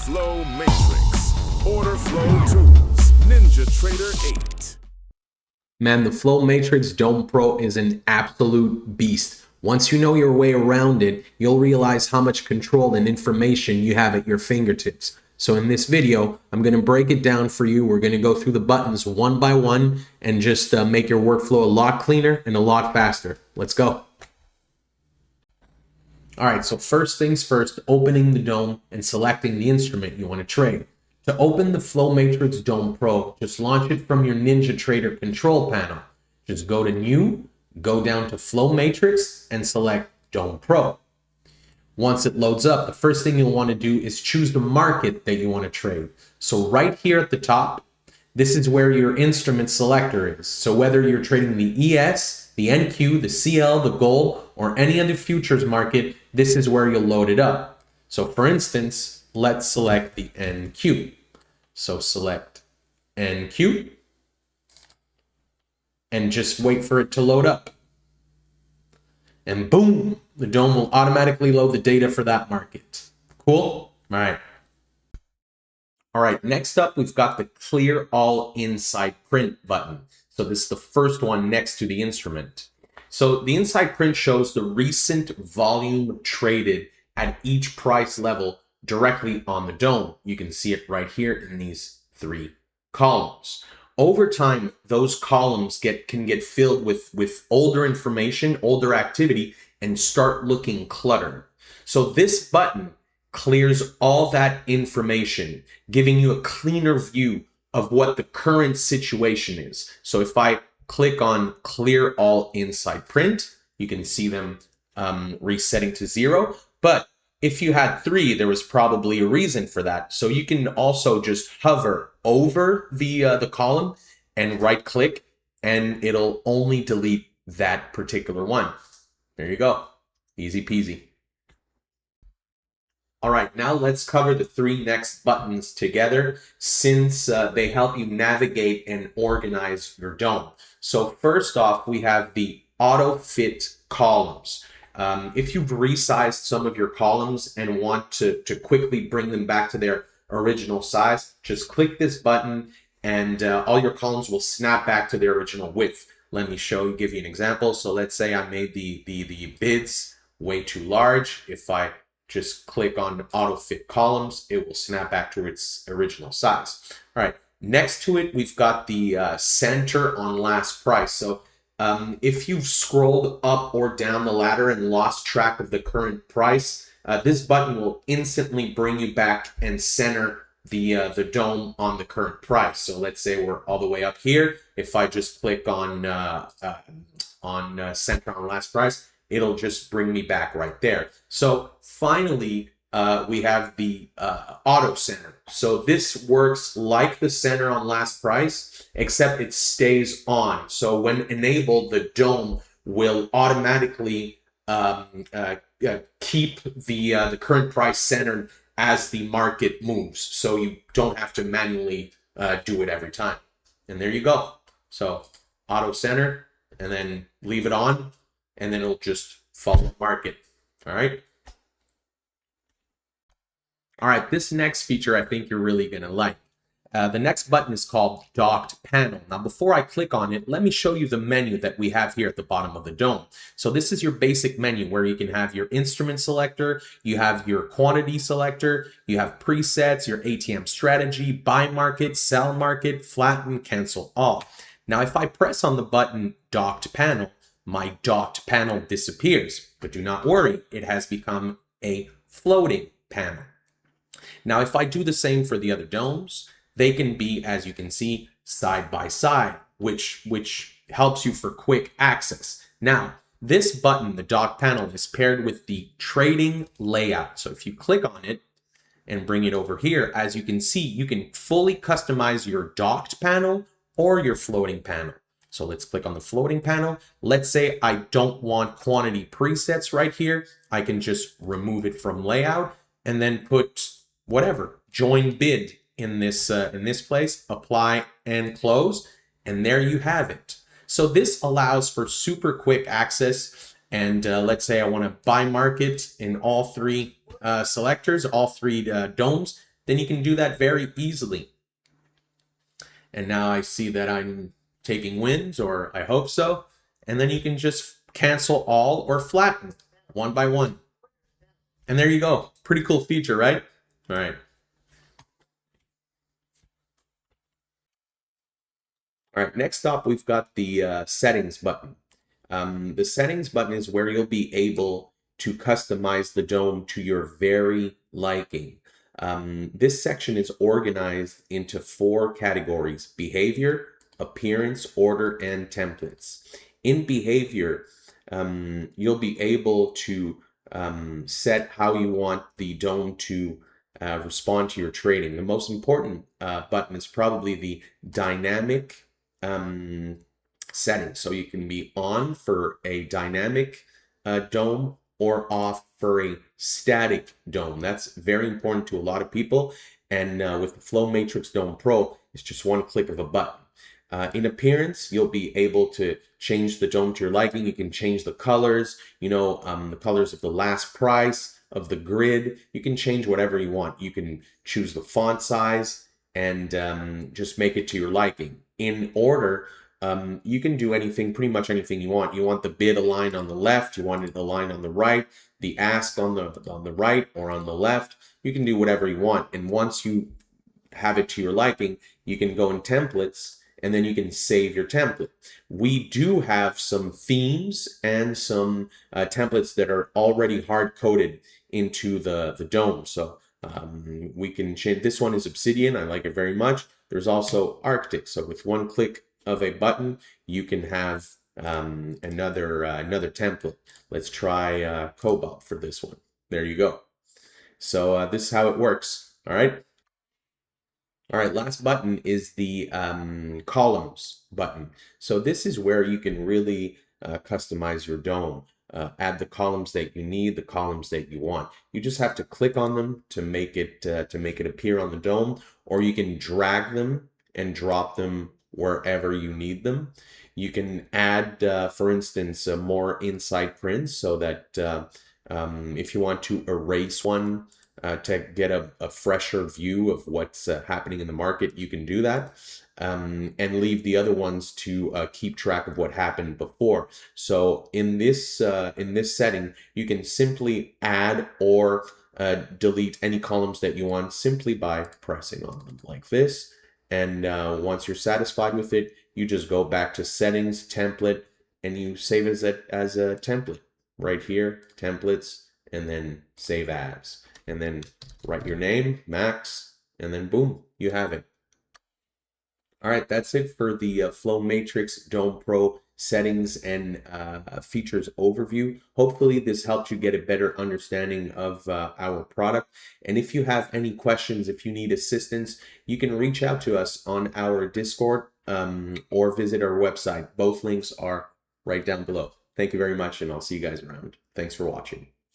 FlowMatriX. Order flow tools. NinjaTrader 8. Man, the FlowMatriX Dome Pro is an absolute beast. Once you know your way around it, you'll realize how much control and information you have at your fingertips. So in this video, I'm going to break it down for you. We're going to go through the buttons one by one and just make your workflow a lot cleaner and a lot faster. Let's go. All right, so first things first, opening the dome and selecting the instrument you want to trade. To open the FlowMatriX Dome Pro, just launch it from your NinjaTrader control panel. Just go to New, go down to FlowMatriX, and select Dome Pro. Once it loads up, the first thing you'll want to do is choose the market that you want to trade. So right here at the top, this is where your instrument selector is. So whether you're trading the ES, the NQ, the CL, the gold, or any other futures market, this is where you'll load it up. So for instance, let's select the NQ. So select NQ and just wait for it to load up. And boom, the dome will automatically load the data for that market. Cool? All right, next up, we've got the Clear All Inside Print button. So this is the first one next to the instrument. So the inside print shows the recent volume traded at each price level directly on the dome. You can see it right here in these three columns. Over time, those columns can get filled with older information, older activity, and start looking cluttered. So this button clears all that information, giving you a cleaner view of what the current situation is. So if I click on Clear All Inside Print, you can see them resetting to 0. But if you had 3, there was probably a reason for that. So you can also just hover over the column and right click, and it'll only delete that particular one. There you go. Easy peasy. All right, now let's cover the 3 next buttons together since they help you navigate and organize your dome. So first off, we have the auto fit columns. If you've resized some of your columns and want to quickly bring them back to their original size, just click this button and all your columns will snap back to their original width. Let me give you an example. So let's say I made the bids way too large. If I just click on auto fit columns, it will snap back to its original size. All right, next to it, we've got the center on last price. So if you've scrolled up or down the ladder and lost track of the current price, this button will instantly bring you back and center the dome on the current price. So let's say we're all the way up here. If I just click on center on last price, it'll just bring me back right there. So finally, we have the auto center. So this works like the center on last price, except it stays on. So when enabled, the dome will automatically keep the current price centered as the market moves. So you don't have to manually do it every time. And there you go. So auto center and then leave it on, and then it'll just follow the market. All right. All right, this next feature I think you're really gonna like. The next button is called Docked Panel. Now, before I click on it, let me show you the menu that we have here at the bottom of the dome. So this is your basic menu where you can have your instrument selector, you have your quantity selector, you have presets, your ATM strategy, buy market, sell market, flatten, cancel all. Now, if I press on the button Docked Panel, my docked panel disappears, but do not worry, it has become a floating panel. Now, if I do the same for the other domes, they can be, as you can see, side by side, which helps you for quick access. Now, this button, the dock panel, is paired with the trading layout. So if you click on it and bring it over here, as you can see, you can fully customize your docked panel or your floating panel. So let's click on the floating panel. Let's say I don't want quantity presets right here. I can just remove it from layout and then put whatever, join bid in this place, apply and close, and there you have it. So this allows for super quick access. And let's say I want to buy market in all 3 selectors, all 3 domes. then you can do that very easily. And now I see that I'm taking wins, or I hope so. And then you can just cancel all or flatten one by one. And there you go. Pretty cool feature, right? All right. All right, next up, we've got the settings button. The settings button is where you'll be able to customize the dome to your very liking. This section is organized into 4 categories: behavior, appearance, order, and templates. In behavior, you'll be able to set how you want the dome to respond to your trading. The most important button is probably the dynamic settings. So you can be on for a dynamic dome or off for a static dome. That's very important to a lot of people. And with the FlowMatriX Dome Pro, it's just one click of a button. In appearance, you'll be able to change the dome to your liking. You can change the colors, the colors of the last price, of the grid. You can change whatever you want. You can choose the font size and just make it to your liking. In order, you can do anything, pretty much anything you want. You want the bid aligned on the left, you want it aligned on the right, the ask on the right or on the left. You can do whatever you want. And once you have it to your liking, you can go in templates and then you can save your template. We do have some themes and some templates that are already hard-coded into the dome. So we can change. This one is Obsidian. I like it very much. There's also Arctic. So with one click of a button, you can have another template. Let's try Cobalt for this one. There you go. So this is how it works. All right. All right, last button is the columns button. So this is where you can really customize your dome. Add the columns that you need, the columns that you want. You just have to click on them to make it appear on the dome, or you can drag them and drop them wherever you need them. You can add, for instance, more inside prints so that if you want to erase one to get a fresher view of what's happening in the market, you can do that, and leave the other ones to keep track of what happened before. So in this setting, you can simply add or delete any columns that you want simply by pressing on them like this. And once you're satisfied with it, you just go back to settings, template, and you save as a template right here, templates, and then save as. And then write your name, Max, and then boom, you have it. All right, that's it for the FlowMatriX Dome Pro settings and features overview. Hopefully this helped you get a better understanding of our product. And if you have any questions, if you need assistance, you can reach out to us on our Discord or visit our website. Both links are right down below. Thank you very much, and I'll see you guys around. Thanks for watching.